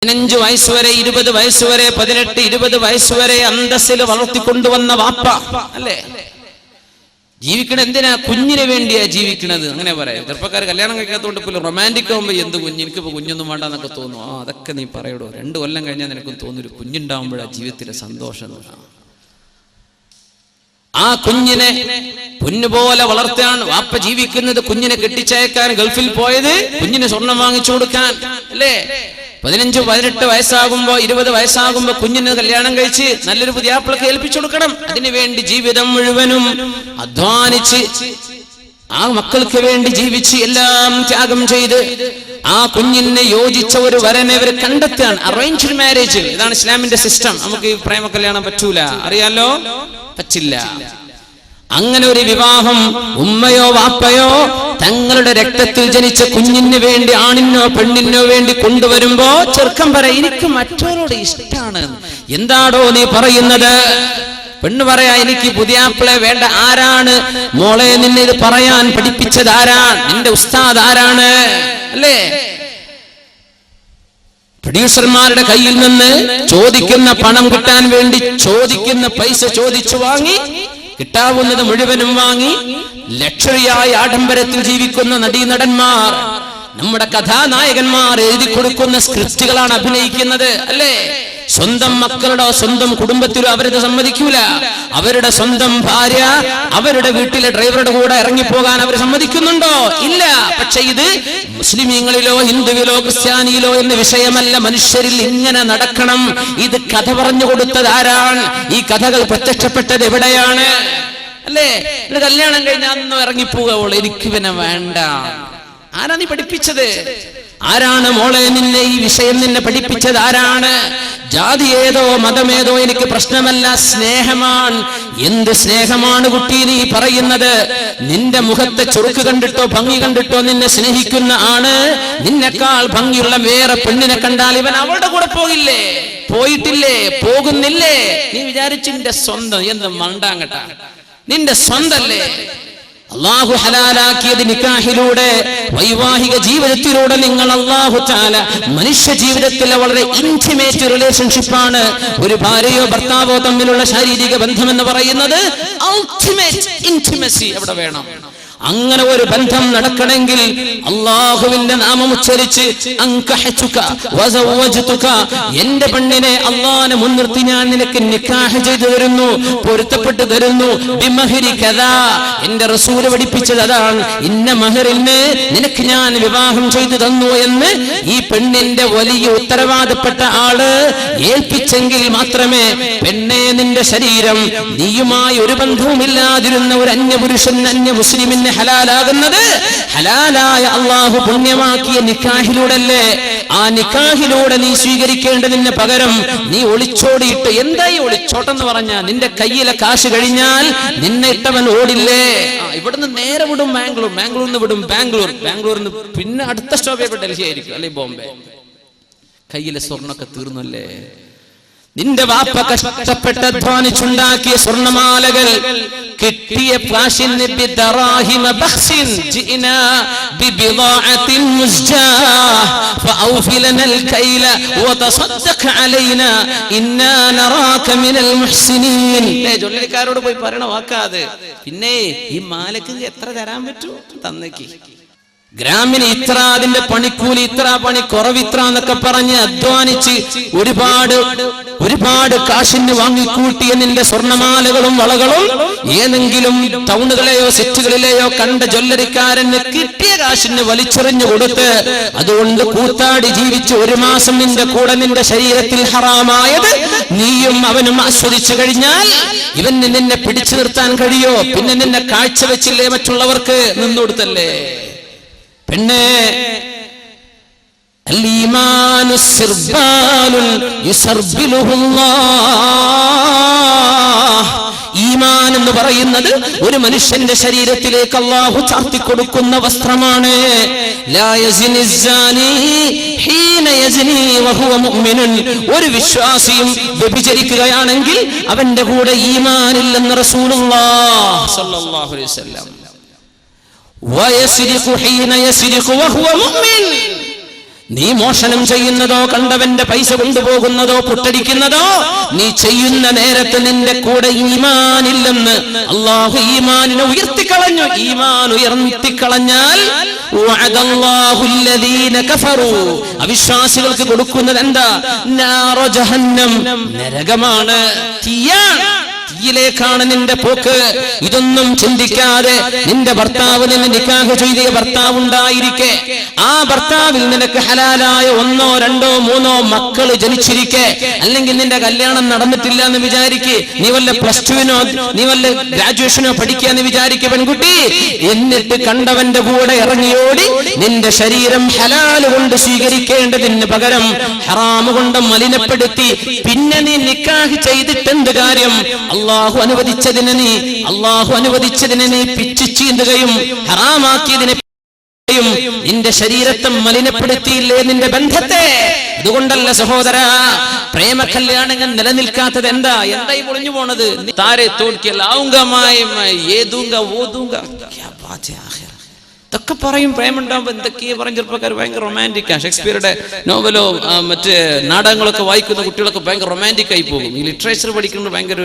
15 വയസ്സ് വരെ 20 വയസ്സ് വരെ 18 20 വയസ്സ് വരെ അന്തസ്സിൽ വളർത്തിക്കൊണ്ടുവന്ന വാപ്പ അല്ലേ? ജീവിക്കണ എന്തിനാ? കുഞ്ഞിന് വേണ്ടിയാ ജീവിക്കണത്. അങ്ങനെ പറയാം. ചെറുപ്പക്കാർ കല്യാണം കഴിക്കാത്തതുകൊണ്ട് ഇപ്പോൾ റൊമാൻറ്റിക് ആകുമ്പോൾ എന്ത് കുഞ്ഞ്, എനിക്കിപ്പോൾ കുഞ്ഞൊന്നും വേണ്ടെന്നൊക്കെ തോന്നും. അതൊക്കെ നീ പറയടോ, 2 കൊല്ലം കഴിഞ്ഞാൽ നിനക്കും തോന്നൊരു കുഞ്ഞുണ്ടാവുമ്പോഴാണ് ജീവിതത്തിലെ സന്തോഷം. ആ കുഞ്ഞിനെ പൊന്നുപോലെ വളർത്താൻ വാപ്പ ജീവിക്കുന്നത്. കുഞ്ഞിനെ കെട്ടിച്ചയക്കാൻ ഗൾഫിൽ പോയത് കുഞ്ഞിന് സ്വർണം വാങ്ങിച്ചു കൊടുക്കാൻ അല്ലേ? 15 18 വയസ്സാകുമ്പോ 20 വയസ്സാകുമ്പോ കുഞ്ഞിന് കല്യാണം കഴിച്ച് നല്ലൊരു പുതിയാപ്പിളക്ക് ഏൽപ്പിച്ചു കൊടുക്കണം. അതിനുവേണ്ടി ജീവിതം മുഴുവനും അധ്വാനിച്ച് ആ മക്കൾക്ക് വേണ്ടി ജീവിച്ച് എല്ലാം ത്യാഗം ചെയ്ത് ആ കുഞ്ഞിനെ യോജിച്ച ഒരു വരനെ അവർ കണ്ടെത്താൻ. അറേഞ്ച്ഡ് മാരേജ്, ഇതാണ് ഇസ്ലാമിന്റെ സിസ്റ്റം. നമുക്ക് പ്രേമ കല്യാണം പറ്റൂല, അറിയാലോ, പറ്റില്ല. അങ്ങനെ ഒരു വിവാഹം ഉമ്മയോ വാപ്പയോ തങ്ങളുടെ രക്തത്തിൽ ജനിച്ച കുഞ്ഞിന് വേണ്ടി ആണിനോ പെണ്ണിനോ വേണ്ടി കൊണ്ടുവരുമ്പോ ചെറുക്കൻ പറയും, എനിക്ക് മറ്റവരോട് ഇഷ്ടമാണ്. എന്താടോ നീ പറയുന്നത്? പെണ്ണ് പറയാ, എനിക്ക് പുതിയാപ്പിളെ വേണ്ട. ആരാണ് മോളെ നിന്നെ ഇത് പറയാൻ പഠിപ്പിച്ചത്? ആരാണ് നിന്റെ ഉസ്താദ്? ആരാണ്? അല്ലേ? പ്രൊഡ്യൂസർമാരുടെ കയ്യിൽ നിന്ന് ചോദിക്കുന്ന പണം കിട്ടാൻ വേണ്ടി ചോദിക്കുന്ന പൈസ ചോദിച്ചു വാങ്ങി കിട്ടാവുന്നത് മുഴുവനും വാങ്ങി ലക്ഷറിയായി ആഡംബരത്തിൽ ജീവിക്കുന്ന നടീനടന്മാർ, നമ്മുടെ കഥാനായകന്മാർ എഴുതി കൊടുക്കുന്ന സ്ക്രിപ്റ്റുകളാണ് അഭിനയിക്കുന്നത് അല്ലേ? സ്വന്തം മക്കളുടെ സ്വന്തം കുടുംബത്തിലോ അവരത് സമ്മതിക്കൂല. അവരുടെ സ്വന്തം ഭാര്യ അവരുടെ വീട്ടിലെ ഡ്രൈവറുടെ കൂടെ ഇറങ്ങിപ്പോകാൻ അവർ സമ്മതിക്കുന്നുണ്ടോ? ഇല്ല. പക്ഷെ ഇത് മുസ്ലിമീങ്ങളിലോ ഹിന്ദുവിലോ ക്രിസ്ത്യാനിയിലോ എന്ന വിഷയമല്ല. മനുഷ്യരിൽ ഇങ്ങനെ നടക്കണം. ഇത് കഥ പറഞ്ഞു കൊടുത്തത് ആരാണ്? ഈ കഥകൾ പ്രത്യക്ഷപ്പെട്ടത് എവിടെയാണ്? അല്ലേ? കല്യാണം കഴിഞ്ഞാൽ അന്ന് ഇറങ്ങിപ്പോവുക, എനിക്ക് പിന്നെ വേണ്ട. ആരാ നീ പഠിപ്പിച്ചത്? ആരാണ് മോളെ നിന്നെ ഈ വിഷയം നിന്നെ പഠിപ്പിച്ചത്? ആരാണ്? ജാതി ഏതോ മതമേതോ എനിക്ക് പ്രശ്നമല്ല, സ്നേഹമാണ്. എന്ത് സ്നേഹമാണ് കുട്ടി നീ പറയുന്നത്? നിന്റെ മുഖത്തെ ചുറുക്ക് കണ്ടിട്ടോ ഭംഗി കണ്ടിട്ടോ നിന്നെ സ്നേഹിക്കുന്ന ആണ് നിന്നെക്കാൾ ഭംഗിയുള്ള വേറെ പെണ്ണിനെ കണ്ടാൽ ഇവൻ അവളുടെ കൂടെ പോകില്ലേ? പോയിട്ടില്ലേ? പോകുന്നില്ലേ? നീ വിചാരിച്ചു നിന്റെ സ്വന്തം എന്ത് മണ്ടാങ്ങട്ട, നിന്റെ സ്വന്തല്ലേ? അല്ലാഹു ഹലാലാക്കിയത് നിക്കാഹിലൂടെ, വൈവാഹിക ജീവിതത്തിലൂടെ. നിങ്ങൾ അല്ലാഹു തആല മനുഷ്യ ജീവിതത്തിലെ വളരെ ഇന്റിമേറ്റ് റിലേഷൻഷിപ്പാണ് ഒരു ഭാര്യയോ ഭർത്താവോ തമ്മിലുള്ള ശാരീരിക ബന്ധം എന്ന് പറയുന്നത്. അൾട്ടിമേറ്റ് ഇന്റിമസി അവിടെ വേണം. അങ്ങനെ ഒരു ബന്ധം നടക്കണമെങ്കിൽ അല്ലാഹുവിന്റെ നാമം ഉച്ചരിച്ച് അൻകഹതുക വസവ്വജ്തുക, എന്റെ പെണ്ണിനെ അല്ലാഹനെ മുൻനിർത്തി ഞാൻ നിനക്ക് നിക്കാഹ് ചെയ്തു തരുന്നു, പൊരുത്തപ്പെട്ടു തരുന്നു. ബിമഹരി കദാ, എന്റെ റസൂൽ പഠിപ്പിച്ചത് അതാണ്. ഇന്ന മഹറിന് നിനക്ക് ഞാൻ വിവാഹം ചെയ്തു തന്നു എന്ന് ഈ പെണ്ണിന്റെ വലിയ ഉത്തരവാദപ്പെട്ട ആള് ഏൽപ്പിച്ചെങ്കിൽ മാത്രമേ പെണ്ണെ നിന്റെ ശരീരം നീയുമായി ഒരു ബന്ധവുമില്ലാതിരുന്ന ഒരു അന്യപുരുഷൻ അന്യ മുസ്ലിമിന് ഹലാലാകുന്നത്. ഹലാലായ അല്ലാഹു പുണ്യമാക്കിയ നിക്കാഹിലൂടെയല്ലേ? ആ നിക്കാഹിലൂടെ നീ സ്വീകരിക്കേണ്ടതിന് പകരം നീ ഒളിച്ചോടിയിട്ട്, എന്തായി ഒളിച്ചോട്ടെന്ന് പറഞ്ഞ നിന്റെ കയ്യിലെ കാശ് കഴിഞ്ഞാൽ നിന്നെ ഇട്ടവൻ ഓടില്ലേ? ഇവിടുന്ന് നേരെ വിടും ബാംഗ്ലൂർ, ബാംഗ്ലൂരിൽ നിന്ന് വിടും ബാംഗ്ലൂരിൽ നിന്ന് പിന്നെ അടുത്ത സ്റ്റോപ്പ് ഡൽഹി ആയിരിക്കും, അല്ലെ ബോംബെ. കയ്യിലെ സ്വർണ്ണൊക്കെ തീർന്നല്ലേ? നിന്റെ വാപ്പ കഷ്ടപ്പെട്ട് അധ്വാനിച്ചുണ്ടാക്കിയ സ്വർണ്ണമാലകൾ കിട്ടിയ കാശിന് ബിദറാഹിമ ബഖ്സിൻ ജിനാ ബിബിദാഅത്തിൻ മുസ്ജാഹ് ഫഔഫി ലനൽ കൈല വതസദ്ദഖ് അലൈനാ ഇന്നാ നറാക മിനൽ മുഹ്സിനീൻ. ജോലിക്കാരോട് പോയി പറയണ വാക്കാത്. പിന്നെ ഈ മാലക്ക് എത്ര തരാൻ പറ്റൂ? തന്നേക്ക്. ഗ്രാമിന് ഇത്ര, അതിന്റെ പണിക്കൂലി ഇത്ര, പണി കുറവ് ഇത്ര എന്നൊക്കെ പറഞ്ഞ് അധ്വാനിച്ച് ഒരുപാട് കാശിന് വാങ്ങിക്കൂട്ടിയ നിന്റെ സ്വർണ്ണമാലകളും വളകളും ഏതെങ്കിലും ടൗണുകളെയോ സെറ്റുകളിലെയോ കണ്ട ജ്വല്ലറിക്കാരന് കിട്ടിയ കാശിന് വലിച്ചെറിഞ്ഞു കൊടുത്ത് അതുകൊണ്ട് കൂത്താടി ജീവിച്ച് 1 മാസം നിന്റെ കൂടെ നിന്റെ ശരീരത്തിൽ ഹറാമായത് നീയും അവനും ആസ്വദിച്ചു കഴിഞ്ഞാൽ ഇവന് നിന്നെ പിടിച്ചു നിർത്താൻ കഴിയോ? പിന്നെ നിന്നെ കാഴ്ചവെച്ചില്ലേ മറ്റുള്ളവർക്ക്? നിന്നുകൊടുത്തല്ലേ? പെണ്ണേ, അൽ-ഈമാനു സിർബാലുൻ യുസർബിലുഹുല്ലാഹ്. ഈമാൻ എന്ന് പറയുന്നത് ഒരു മനുഷ്യന്റെ ശരീരത്തിലേക്ക് അല്ലാഹു ചാർത്തി കൊടുക്കുന്ന വസ്ത്രമാണ്. ലാ യസ്നി സാനി ഹീന യസ്നി വഹുവ മുഅ്മിനുൻ. ഒരു വിശ്വാസിയും വ്യഭിചരിക്കുകയാണെങ്കിൽ അവന്റെ കൂടെ ഈമാൻ ഇല്ലെന്ന് റസൂലുള്ളാഹി സ്വല്ലല്ലാഹു അലൈഹി വസല്ലം. വയസ്രിഖു ഹീന യസ്രിഖു വഹുവ മുഅ്മിൻ. നീ മോഷണം ചെയ്യുന്നതോ കണ്ടവന്റെ പൈസ കൊണ്ടുപോകുന്നതോ പുട്ടടിക്കുന്നതോ നീ ചെയ്യുന്ന നേരത്ത് നിന്റെ കൂടെ ഈമാനില്ലെന്ന് അല്ലാഹു ഈമാനിനെ ഉയർത്തിക്കളഞ്ഞു. ഈമാൻ ഉയർത്തിക്കളഞ്ഞാൽ അവിശ്വാസികൾക്ക് കൊടുക്കുന്നത് എന്താ? നാറു ജഹന്നം, നരകമാണ്, തീയാണ്. യിലേക്കാണ് നിന്റെ പോക്ക്. ഇതൊന്നും ചിന്തിക്കാതെ നിന്റെ ഭർത്താവ് നിന്നെ നിക്കാഹ് ചെയ്ത ഭർത്താവ് ഉണ്ടായിരിക്കെ, ആ ഭർത്താവിൽ നിനക്ക് ഹലാലായ 1, 2, 3 മക്കള് ജനിച്ചിരിക്കെ, അല്ലെങ്കിൽ നിന്റെ കല്യാണം നടന്നിട്ടില്ല എന്ന് വിചാരിക്കെ, നീ വല്ല +2നോ നീ വല്ല ഗ്രാജുവേഷനോ പഠിക്കാന്ന് വിചാരിക്കെ പെൺകുട്ടി, എന്നിട്ട് കണ്ടവന്റെ കൂടെ ഇറങ്ങിയോടി നിന്റെ ശരീരം ഹലാല് കൊണ്ട് സ്വീകരിക്കേണ്ടതിന് പകരം ഹറാമ് കൊണ്ട് മലിനപ്പെടുത്തി പിന്നെ നീ നിക്കാഹ് ചെയ്തിട്ടെന്ത് കാര്യം? അള്ളാഹു അനുവദിച്ചതിനെ നീ പിച്ചു ചീന്തുകയും ഹറാമാക്കിയതിനെ നിന്റെ ശരീരത്തെ മലിനപ്പെടുത്തിയില്ലേ നിന്റെ ബന്ധത്തെ? അതുകൊണ്ടല്ല സഹോദര, പ്രേമ കല്യാണങ്ങൾ നിലനിൽക്കാത്തത് എന്താ? എന്തായി പൊളിഞ്ഞു പോണത്? താരെ ഇതൊക്കെ പറയും പ്രേമുണ്ടാകുമ്പോൾ എന്തൊക്കെയാ പറയും ചെറുപ്പക്കാർ. ഭയങ്കര റൊമാൻറ്റിക്കാണ്. ഷേക്സ്പിയറുടെ നോവലോ മറ്റ് നാടകങ്ങളൊക്കെ വായിക്കുന്ന കുട്ടികളൊക്കെ ഭയങ്കര റൊമാൻറ്റിക് ആയി പോകും. ഈ ലിറ്ററേച്ചർ പഠിക്കുന്നത് ഭയങ്കര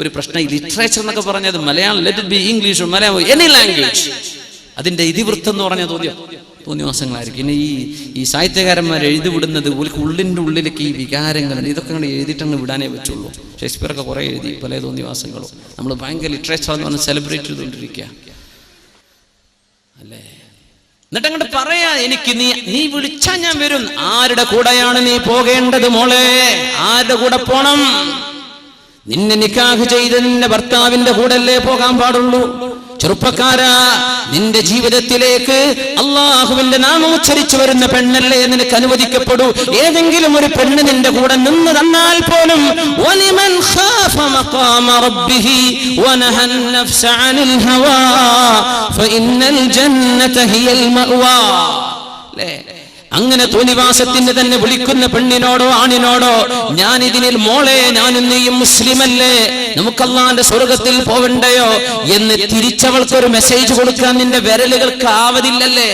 ഒരു പ്രശ്നം. ഈ ലിറ്ററേച്ചർ എന്നൊക്കെ പറഞ്ഞത് Malayalam, let it be English, Malayalam, any language, അതിന്റെ ഇതിവൃത്തം എന്ന് പറഞ്ഞാൽ തോന്നിവാസങ്ങളായിരിക്കും. പിന്നെ ഈ സാഹിത്യകാരന്മാർ എഴുതി വിടുന്നത് ഉള്ളിൻ്റെ ഉള്ളിലേക്ക് ഈ വികാരങ്ങൾ ഇതൊക്കെ അങ്ങോട്ട് എഴുതിയിട്ടങ്ങ് വിടാനേ പറ്റുള്ളൂ. ഷേക്സ്പിയറൊക്കെ കുറേ എഴുതി പല തോന്നിവാസങ്ങളും. നമ്മൾ ഭയങ്കര ലിറ്ററേച്ചർ എന്ന് പറഞ്ഞ് സെലിബ്രേറ്റ് ചെയ്തുകൊണ്ടിരിക്കുക അല്ലേ? എന്നിട്ട് അങ്ങോട്ട് പറയാ, എനിക്ക് നീ വിളിച്ചാ ഞാൻ വരും. ആരുടെ കൂടെയാണ് നീ പോകേണ്ടത് മോളെ? ആരുടെ കൂടെ പോണം? നിന്നെ നിക്കാഹ് ചെയ്ത് നിന്റെ ഭർത്താവിന്റെ കൂടല്ലേ പോകാൻ പാടുള്ളൂ. ചെറുപ്പക്കാരാ, നിന്റെ ജീവിതത്തിലേക്ക് അള്ളാഹുവിന്റെ നാമം ഉച്ചരിച്ചു വരുന്ന പെണ്ണല്ലേ നിനക്ക് അനുവദിക്കപ്പെടൂ. ഏതെങ്കിലും ഒരു പെണ്ണ് നിന്റെ കൂടെ നിന്ന് തന്നാൽ പോലും വലിമൻ ഖാഫ മഖാമ റബ്ബിഹി വനഹൻ നഫ്സ അനിൽ ഹവാ ഫഇന്നൽ ജന്നത ഹിയൽ മഅവാ. അങ്ങനെ തോന്നിവാസത്തിന് തന്നെ വിളിക്കുന്ന പെണ്ണിനോടോ ആണിനോടോ ഞാൻ ഇതിനിൽ മോളെ ഞാനും നീയും മുസ്ലിമല്ലേ, നമുക്ക് അല്ലാഹുവിന്റെ സ്വർഗത്തിൽ പോവണ്ടയോ എന്ന് തിരിച്ചവൾക്കൊരു മെസ്സേജ് കൊടുക്കാൻ നിന്റെ വിരലുകൾക്ക് ആവതില്ലല്ലേ?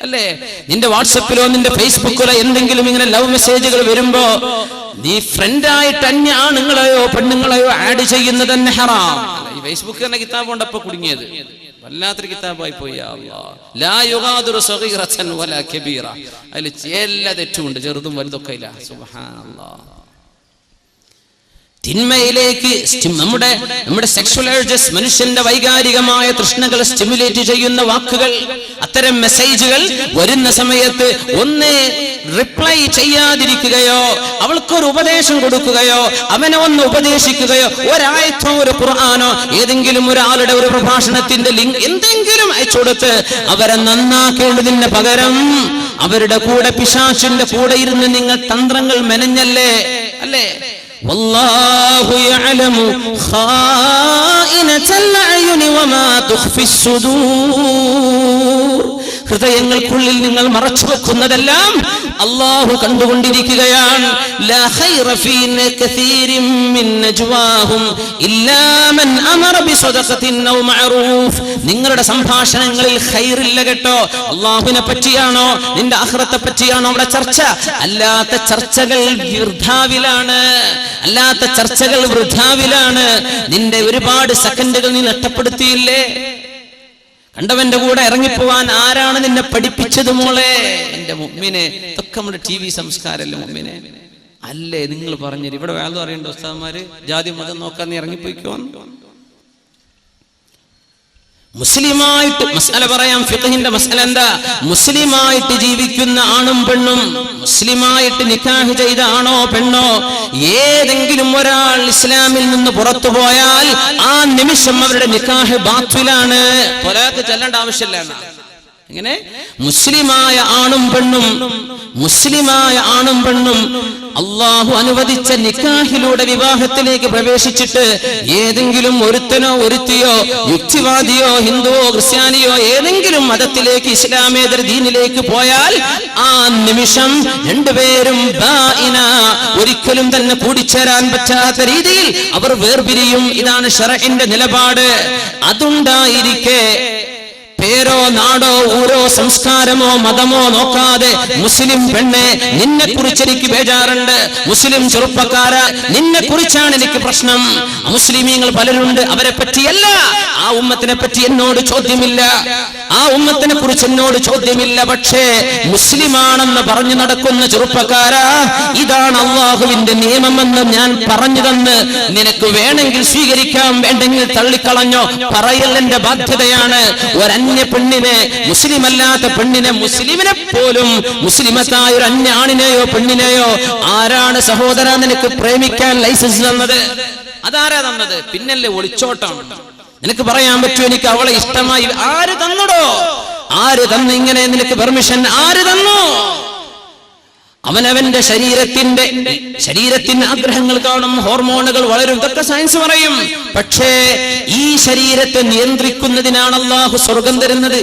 അല്ലേ? നിന്റെ വാട്സപ്പിലോ നിന്റെ ഫേസ്ബുക്കിലോ എന്തെങ്കിലും ഇങ്ങനെ ലവ് മെസ്സേജുകൾ വരുമ്പോ നീ ഫ്രണ്ടായിട്ട് അന്യ ആണുങ്ങളെയോ പെണ്ണുങ്ങളെയോ ആഡ് ചെയ്യുന്നത് തന്നെ ഹറാം. ഈ ഫേസ്ബുക്ക് തന്നെ കിതാബ് കൊണ്ടപ്പോ കുടുങ്ങിയത് വല്ലാത്തൊരു കിതാബായി പോയി. അതിൽ എല്ലാ തെറ്റുമുണ്ട്, ചെറുതും വലുതൊക്കെ ഇല്ല. സുബ്ഹാനല്ലാഹ്. തിന്മയിലേക്ക് നമ്മുടെ സെക്ഷൽ ഏർജസ്, മനുഷ്യന്റെ വൈകാരികമായ തൃഷ്ണകൾ സ്റ്റിമുലേറ്റ് ചെയ്യുന്ന വാക്കുകൾ, അത്തരം മെസ്സേജുകൾ വരുന്ന സമയത്ത് ഒന്ന് റിപ്ലൈ ചെയ്യാതിരിക്കുകയോ അവൾക്കൊരു ഉപദേശം കൊടുക്കുകയോ അവനെ ഒന്ന് ഉപദേശിക്കുകയോ ഒരായത്തോ ഒരു ഖുർആനോ ഏതെങ്കിലും ഒരാളുടെ ഒരു പ്രഭാഷണത്തിന്റെ ലിങ്ക് എന്തെങ്കിലും അയച്ചു കൊടുത്ത് അവരെ നന്നാക്കേണ്ടതിന് പകരം അവരുടെ കൂടെ പിശാചിന്റെ കൂടെ ഇരുന്ന് നിങ്ങൾ തന്ത്രങ്ങൾ മെനഞ്ഞല്ലേ? അല്ലേ? വല്ലാഹു യഅലമു ഖായിനതൽ അയുനി വമാ തുഖ്ഫിസ് സുദൂർ. ഹൃദയങ്ങൾക്കുള്ളിൽ നിങ്ങൾ മറച്ചു വെക്കുന്നതെല്ലാം അല്ലാഹു കണ്ടുകൊണ്ടിരിക്കുകയാണ്. ലാ ഖൈറ ഫീ കസീരിൻ മിൻ നജ്വാഹും ഇല്ലാ മൻ അമറ ബിസദഖത്തിൻ ഔ മഅറൂഫ്. നിങ്ങളുടെ സംഭാഷണങ്ങളിൽ ഖൈറില്ല കേട്ടോ. അല്ലാഹുവിനെ പറ്റിയാണോ നിന്റെ ആഖിറത്തെ പറ്റിയാണോ അവിടെ ചർച്ച? അല്ലാത്ത ചർച്ചകൾ വൃഥാവിലാണ്. നിന്റെ ഒരുപാട് സെക്കൻഡുകൾ നീ നഷ്ടപ്പെടുത്തിയില്ലേ? കണ്ടവന്റെ കൂടെ ഇറങ്ങിപ്പോവാൻ ആരാണ് നിന്നെ പഠിപ്പിച്ചത് മോളെ? എന്റെ മുഅ്മിനെ, ഇതൊക്കെ നമ്മുടെ TV സംസ്കാരമല്ലേ മുഅ്മിനെ? അല്ലേ? നിങ്ങൾ പറഞ്ഞു ഇവിടെ വേറെ അറിയണ്ട ഉസ്താദന്മാര് ജാതി മതം നോക്കാൻ നീ ഇറങ്ങിപ്പോയിക്കോ. മുസ്ലിമായിട്ട് മസ്അല പറയാം. ഫിഖ്ഹിന്റെ മസ്അല എന്താ? മുസ്ലിമായിട്ട് ജീവിക്കുന്ന ആണും പെണ്ണും, മുസ്ലിമായിട്ട് നിക്കാഹ് ചെയ്ത ആണോ പെണ്ണോ, ഏതെങ്കിലും ഒരാൾ ഇസ്ലാമിൽ നിന്ന് പുറത്തു പോയാൽ ആ നിമിഷം അവരുടെ നിക്കാഹ് ബാത്തിലാണ്. ത്വലാഖ് ചെല്ലേണ്ട ആവശ്യമില്ല. എങ്ങനെ? മുസ്ലിമായ ആണും പെണ്ണും അള്ളാഹു അനുവദിച്ച നിക്കാഹിലൂടെ വിവാഹത്തിലേക്ക് പ്രവേശിച്ചിട്ട് ഏതെങ്കിലും ഒരുത്തനോ ഒരുത്തിയോ യുക്തിവാദിയോ ഹിന്ദുവോ ക്രിസ്ത്യാനിയോ ഏതെങ്കിലും മതത്തിലേക്ക് ഇസ്ലാമേതര ദീനിലേക്ക് പോയാൽ ആ നിമിഷം രണ്ടുപേരും ബാഇന, ഒരിക്കലും തന്നെ കൂടിച്ചേരാൻ പറ്റാത്ത രീതിയിൽ അവർ വേർപിരിയും. ഇതാണ് ശർഇന്റെ നിലപാട്. അതുണ്ടായിരിക്കെ പേരോ നാടോ ഊരോ സംസ്കാരമോ മതമോ നോക്കാതെ മുസ്ലിം പെണ്ണെ, നിന്നെ കുറിച്ച് എനിക്ക് ബേജാറുണ്ട്. മുസ്ലിം ചെറുപ്പക്കാര, നിന്നെ കുറിച്ചാണ് എനിക്ക് പ്രശ്നം. മുസ്ലിമീങ്ങൾ പലരുണ്ട്, അവരെ പറ്റിയല്ല, ആ ഉമ്മത്തിനെ പറ്റി എന്നോട് ചോദ്യമില്ല, ആ ഉമ്മത്തിനെ കുറിച്ച് എന്നോട് ചോദ്യമില്ല. പക്ഷേ മുസ്ലിമാണെന്ന് പറഞ്ഞു നടക്കുന്ന ചെറുപ്പക്കാരാ, ഇതാണ് അള്ളാഹുവിന്റെ നിയമമെന്ന് ഞാൻ പറഞ്ഞു തന്ന് നിനക്ക് വേണമെങ്കിൽ സ്വീകരിക്കാം, വേണ്ടെങ്കിൽ തള്ളിക്കളഞ്ഞോ, പറയൽ എന്റെ ബാധ്യതയാണ്. ഒരന്യ പെണ്ണിനെ, മുസ്ലിമല്ലാത്ത പെണ്ണിനെ, മുസ്ലിമിനെ പോലും മുസ്ലിമത്തായ ഒരു അന്യ ആണിനെയോ പെണ്ണിനെയോ ആരാണ് സഹോദര നിനക്ക് പ്രേമിക്കാൻ ലൈസൻസ് തന്നത്? അതാരാ തന്നത്? പിന്നല്ലേ ഒളിച്ചോട്ടം. നിനക്ക് പറയാൻ പറ്റൂ എനിക്ക് അവളെ ഇഷ്ടമായി? ആര് തന്നടോ? ആര് തന്നു ഇങ്ങനെ നിനക്ക് പെർമിഷൻ? ആര് തന്നു? അവനവന്റെ ശരീരത്തിന് ആഗ്രഹങ്ങൾ കാണും, ഹോർമോണുകൾ വളരും, ഇതൊക്കെ സയൻസ് പറയും. പക്ഷേ ഈ ശരീരത്തെ നിയന്ത്രിക്കുന്നതിനാണ് അല്ലാഹു സ്വർഗം തരുന്നത്.